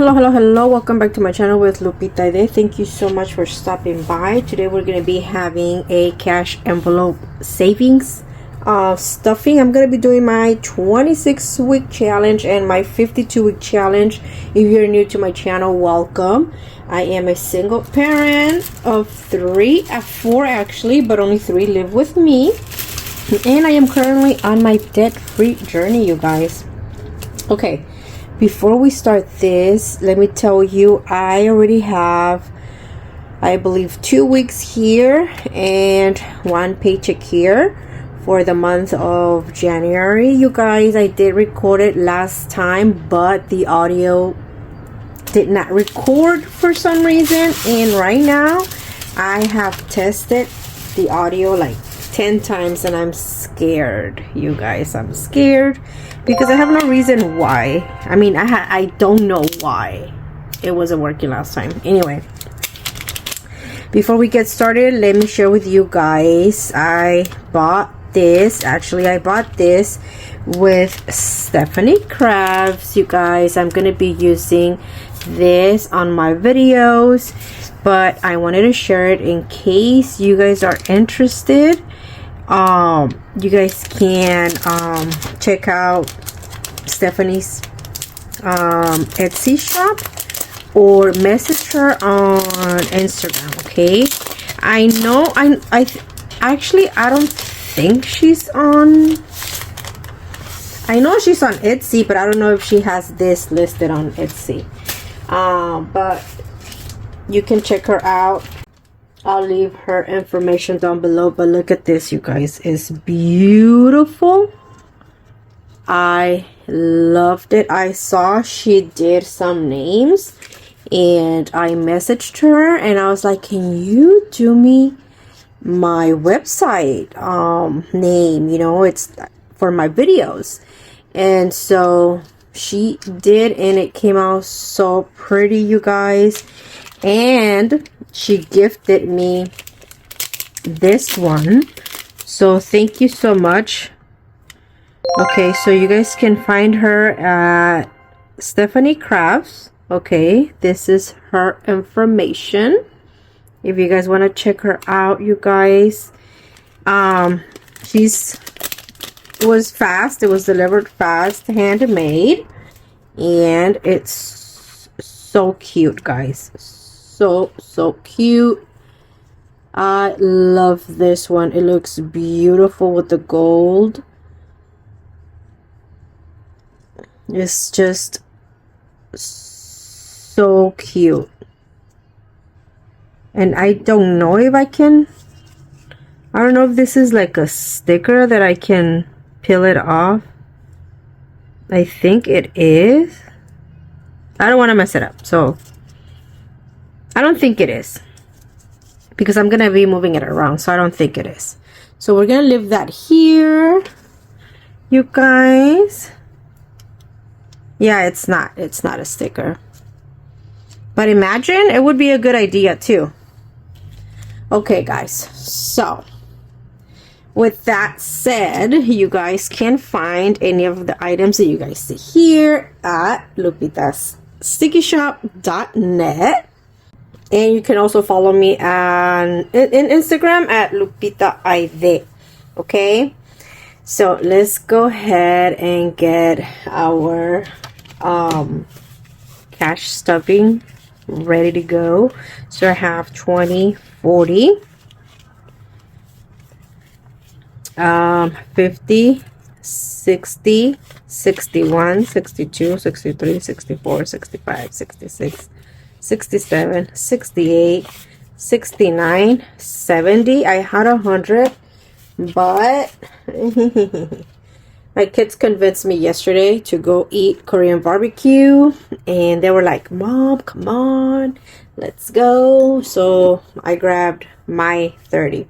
Hello, welcome back to my channel with Lupita Day. Thank you so much for stopping by. Today we're going to be having a cash envelope savings stuffing. I'm going to be doing my 26-week challenge and my 52-week challenge. If you're new to my channel, welcome. I am a single parent of four actually, but only 3 live with me, and I am currently on my debt-free journey, you guys. Okay, before we start this, let me tell you, I already have, I believe, 2 weeks here and 1 paycheck here for the month of January. You guys, I did record it last time, but the audio did not record for some reason, and right now I have tested the audio like 10 times and I'm scared, you guys. I'm scared because I have no reason why. I mean, I don't know why it wasn't working last time. Anyway, before we get started, let me share with you guys, I bought this. Actually, I bought this with Stephanie Crafts, you guys. I'm gonna be using this on my videos, but I wanted to share it in case you guys are interested. You guys can check out Stephanie's Etsy shop or message her on Instagram. Okay, I know I don't think she's on, I know she's on Etsy, but I don't know if she has this listed on Etsy. But you can check her out. I'll leave her information down below. But look at this, you guys. It's beautiful. I loved it. I saw she did some names and I messaged her and I was like, can you do me my website name? You know, it's for my videos. And so she did, and it came out so pretty, you guys. And she gifted me this one, so thank you so much. Okay, so you guys can find her at Stephanie Crafts. Okay, this is her information if you guys want to check her out, you guys. It was fast. It was delivered fast, handmade, and it's so cute, guys. So cute. I love this one. It looks beautiful with the gold. It's just so cute. And I don't know if I don't know if this is like a sticker that I can peel it off. I think it is. I don't want to mess it up, so I don't think it is, because I'm gonna be moving it around, so I don't think it is. So we're gonna leave that here, you guys. Yeah, it's not a sticker, but imagine, it would be a good idea too. Okay, guys, so with that said, you guys can find any of the items that you guys see here at lupitasstickishop.net. And you can also follow me on Instagram at Lupita Ide. Okay, so let's go ahead and get our cash stuffing ready to go. So I have 20, 40, 50, 60, 61, 62, 63, 64, 65, 66, 67, 68, 69, 70. I had 100, but my kids convinced me yesterday to go eat Korean barbecue, and they were like, Mom, come on, let's go. So I grabbed my 30.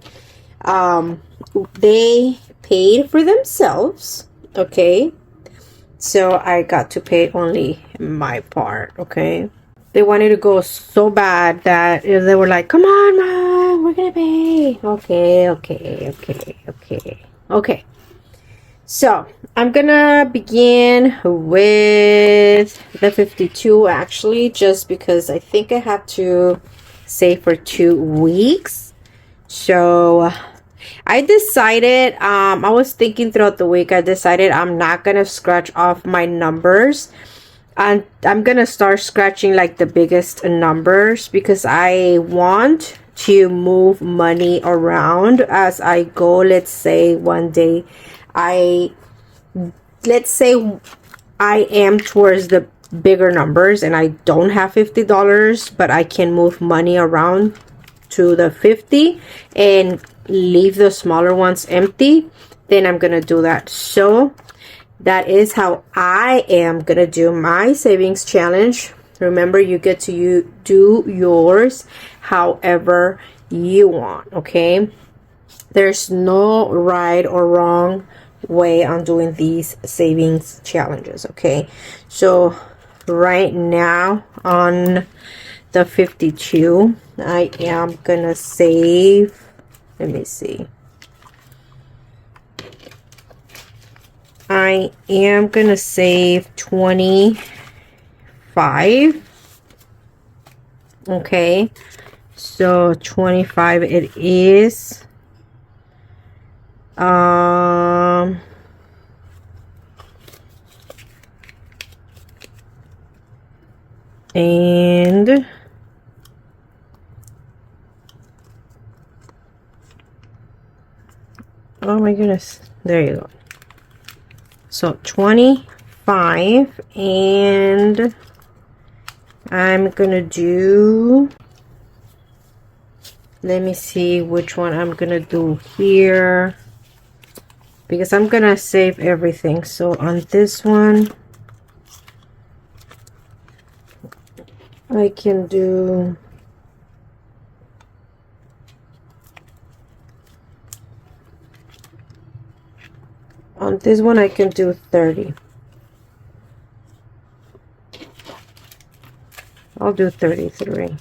They paid for themselves, okay, so I got to pay only my part. Okay, they wanted to go so bad that they were like, come on, Mom, we're gonna pay. Okay. So I'm gonna begin with the 52 actually, just because I think I have to save for 2 weeks. So I decided, I was thinking throughout the week, I decided I'm not gonna scratch off my numbers. And I'm gonna start scratching like the biggest numbers, because I want to move money around as I go. Let's say one day let's say I am towards the bigger numbers and I don't have $50, but I can move money around to the 50 and leave the smaller ones empty, then I'm gonna do that. So that is how I am gonna do my savings challenge. Remember, you get to do yours however you want, okay? There's no right or wrong way on doing these savings challenges, okay? So right now on the 52, I am gonna save, let me see, I am gonna save 25. Okay, so 25 it is. And oh my goodness, there you go. So 25, and I'm gonna do, let me see which one I'm gonna do here, because I'm gonna save everything. So on this one I can do, on this one I can do 30. I'll do 33.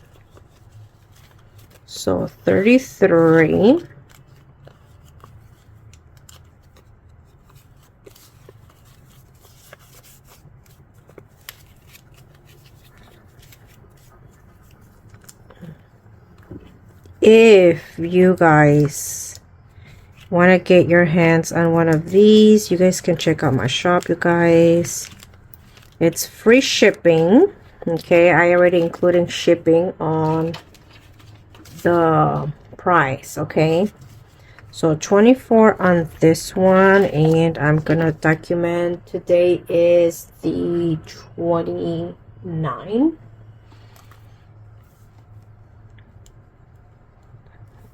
So 33. If you guys want to get your hands on one of these, you guys can check out my shop, you guys. It's free shipping. Okay, I already including shipping on the price. Okay, so 24 on this one, and I'm gonna document today is the 29,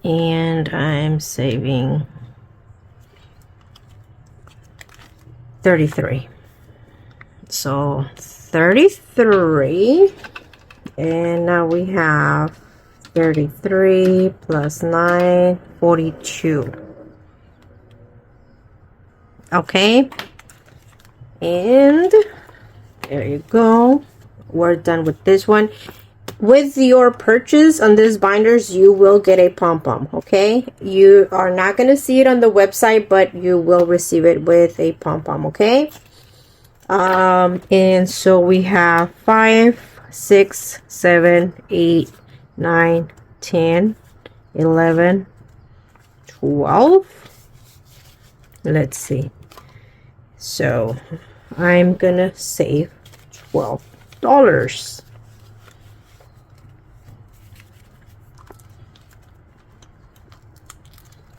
and I'm saving 33. So 33, and now we have 33 plus 9, 42. Okay, and there you go. We're done with this one. With your purchase on these binders, you will get a pom-pom, okay? You are not going to see it on the website, but you will receive it with a pom-pom, okay? And so we have 5, 6, 7, 8, 9, 10, 11, 12. Let's see. So I'm gonna save $12.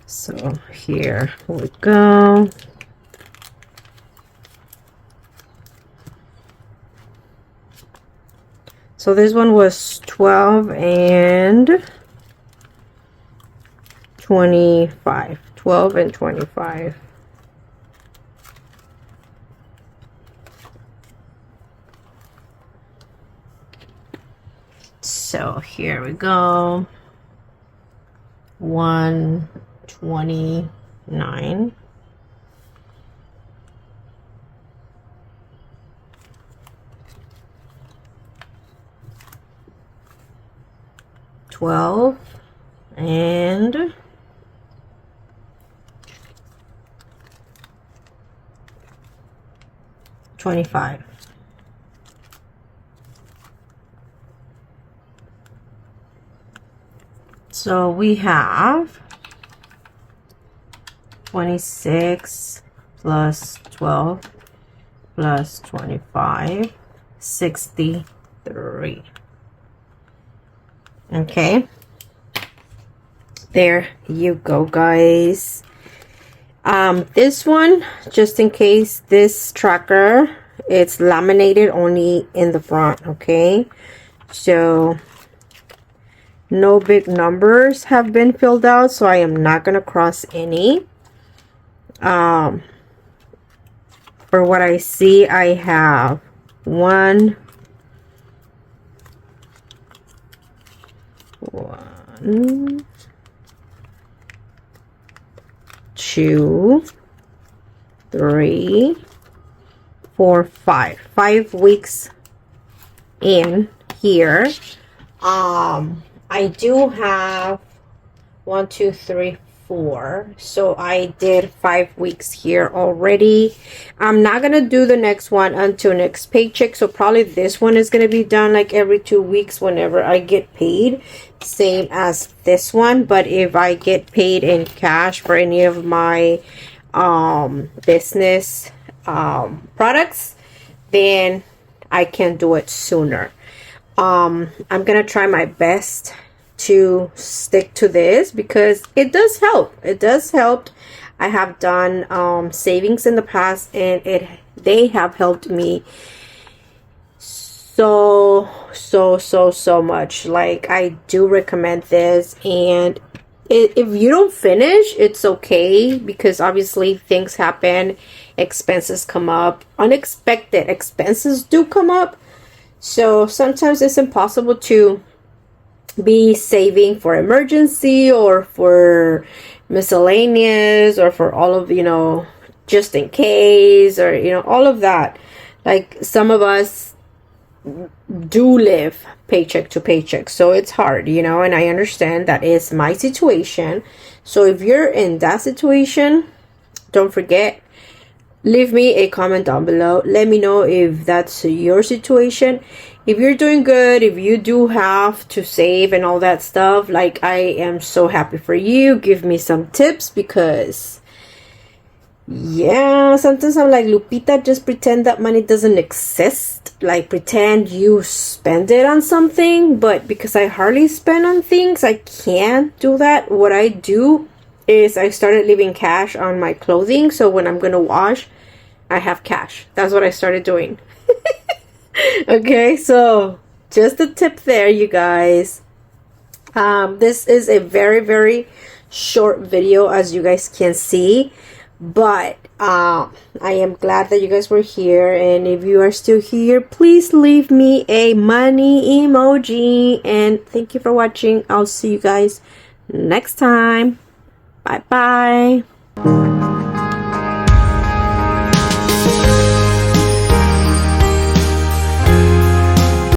So here we go. So this one was 12 and 25. 12 and 25. So here we go. 129. 12 and 25. So we have 26 plus 12 plus 25, 63. Okay. There you go, guys. This one, just in case, this tracker, it's laminated only in the front, okay? So no big numbers have been filled out, so I am not gonna cross any. For what I see, I have 1, 2, 3, 4, 5. 5 weeks in here. I do have 1, 2, 3, 4. So I did 5 weeks here already. I'm not gonna do the next one until next paycheck. So probably this one is gonna be done like every 2 weeks whenever I get paid. Same as this one. But if I get paid in cash for any of my business products, then I can do it sooner. I'm gonna try my best to stick to this because it does help. It does help. I have done savings in the past, and they have helped me so much. Like, I do recommend this, and if you don't finish, it's okay, because obviously things happen, expenses come up, unexpected expenses do come up. So sometimes it's impossible to be saving for emergency or for miscellaneous or for all of, just in case, or, all of that. Like, some of us do live paycheck to paycheck, so it's hard, and I understand that is my situation. So if you're in that situation, don't forget, leave me a comment down below. Let me know if that's your situation. If you're doing good, if you do have to save and all that stuff, like, I am so happy for you. Give me some tips, because yeah, sometimes I'm like, Lupita, just pretend that money doesn't exist. Like, pretend you spend it on something. But because I hardly spend on things, I can't do that. What I do is I started leaving cash on my clothing, so when I'm gonna wash, I have cash. That's what I started doing. Okay, so just a tip there, you guys. This is a very short video, as you guys can see, but I am glad that you guys were here, and if you are still here, please leave me a money emoji, and thank you for watching. I'll see you guys next time. Bye bye.